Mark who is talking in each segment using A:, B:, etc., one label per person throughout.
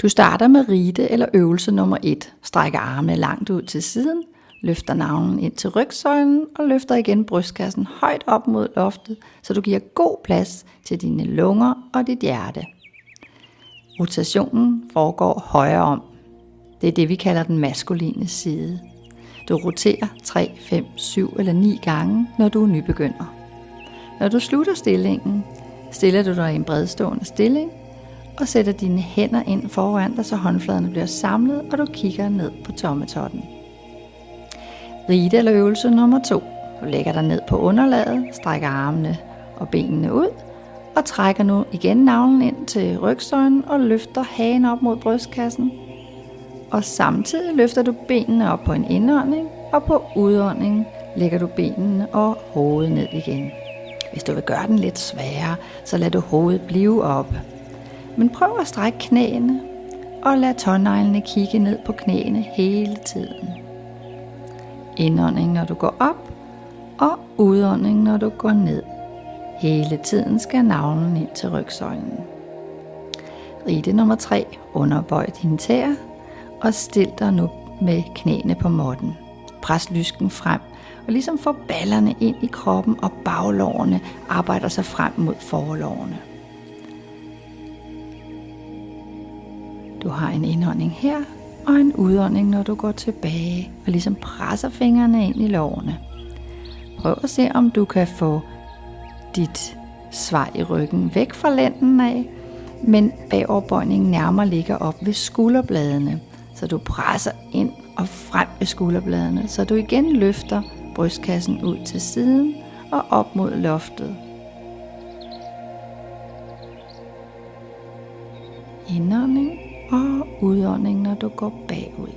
A: Du starter med rite eller øvelse nummer 1. Strækker armene langt ud til siden, løfter navlen ind til rygsøjlen og løfter igen brystkassen højt op mod loftet, så du giver god plads til dine lunger og dit hjerte. Rotationen foregår højre om. Det er det, vi kalder den maskuline side. Du roterer 3, 5, 7 eller 9 gange, når du er nybegynder. Når du slutter stillingen, stiller du dig i en bredstående stilling og sætter dine hænder ind foran dig, så håndfladerne bliver samlet, og du kigger ned på tommetotten. Rite eller øvelse nummer 2. Du lægger dig ned på underlaget, strækker armene og benene ud, og trækker nu igen navlen ind til rygsøjlen og løfter hagen op mod brystkassen. Og samtidig løfter du benene op på en indånding, og på udåndingen lægger du benene og hovedet ned igen. Hvis du vil gøre den lidt sværere, så lad du hovedet blive oppe. Men prøv at strække knæene, og lad tåneglene kigge ned på knæene hele tiden. Indånding, når du går op, og udånding, når du går ned. Hele tiden skal navlen ind til rygsøjlen. Rite nummer 3. Underbøj dine tæer, og stil dig nu med knæene på måtten. Pres lysken frem, og ligesom få ballerne ind i kroppen, og baglårene arbejder sig frem mod forlårene. Du har en indånding her, og en udånding, når du går tilbage, og ligesom presser fingrene ind i lårene. Prøv at se, om du kan få dit svej i ryggen væk fra lænden af, men bagoverbøjningen nærmere ligger op ved skulderbladene, så du presser ind og frem ved skulderbladene, så du igen løfter brystkassen ud til siden og op mod loftet. Indånding og udånding, når du går bagud.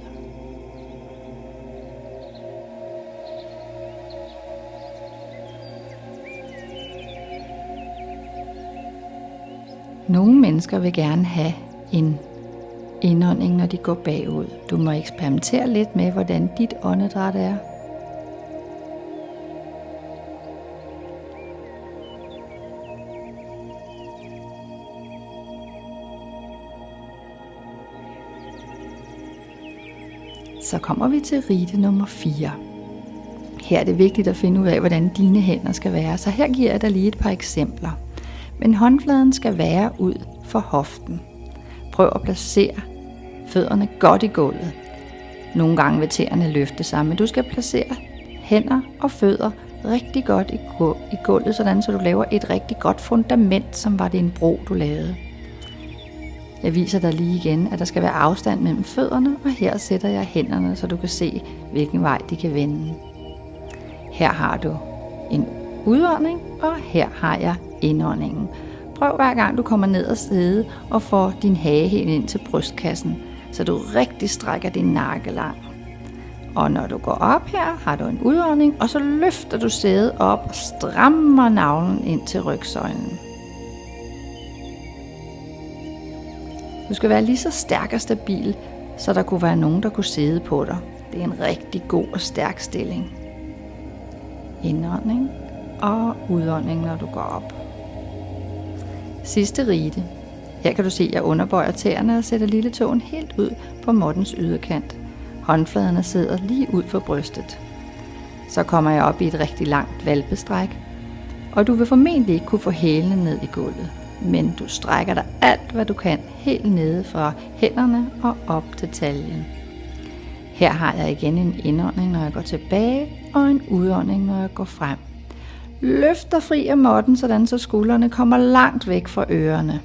A: Nogle mennesker vil gerne have en indånding, når de går bagud. Du må eksperimentere lidt med, hvordan dit åndedræt er. Så kommer vi til rite nummer 4. Her er det vigtigt at finde ud af, hvordan dine hænder skal være. Så her giver jeg dig lige et par eksempler. Men håndfladen skal være ud for hoften. Prøv at placere fødderne godt i gulvet. Nogle gange vil tæerne løfte sig, men du skal placere hænder og fødder rigtig godt i gulvet, sådan så du laver et rigtig godt fundament, som var det en bro, du lavede. Jeg viser dig lige igen, at der skal være afstand mellem fødderne, og her sætter jeg hænderne, så du kan se, hvilken vej de kan vende. Her har du en udånding, og her har jeg indåndingen. Prøv hver gang du kommer ned og sidde og får din hage helt ind til brystkassen, så du rigtig strækker din nakke lang. Og når du går op her, har du en udånding, og så løfter du sædet op og strammer navlen ind til rygsøjlen. Du skal være lige så stærk og stabil, så der kunne være nogen, der kunne sidde på dig. Det er en rigtig god og stærk stilling. Indånding og udånding, når du går op. Sidste rite. Her kan du se, at jeg underbøjer tæerne og sætter lille tåen helt ud på måttens yderkant. Håndfladerne sidder lige ud for brystet. Så kommer jeg op i et rigtig langt valpestræk, og du vil formentlig ikke kunne få hælene ned i gulvet. Men du strækker dig alt, hvad du kan, helt nede fra hænderne og op til taljen. Her har jeg igen en indånding, når jeg går tilbage, og en udånding, når jeg går frem. Løft dig fri af måtten, sådan så skuldrene kommer langt væk fra ørerne.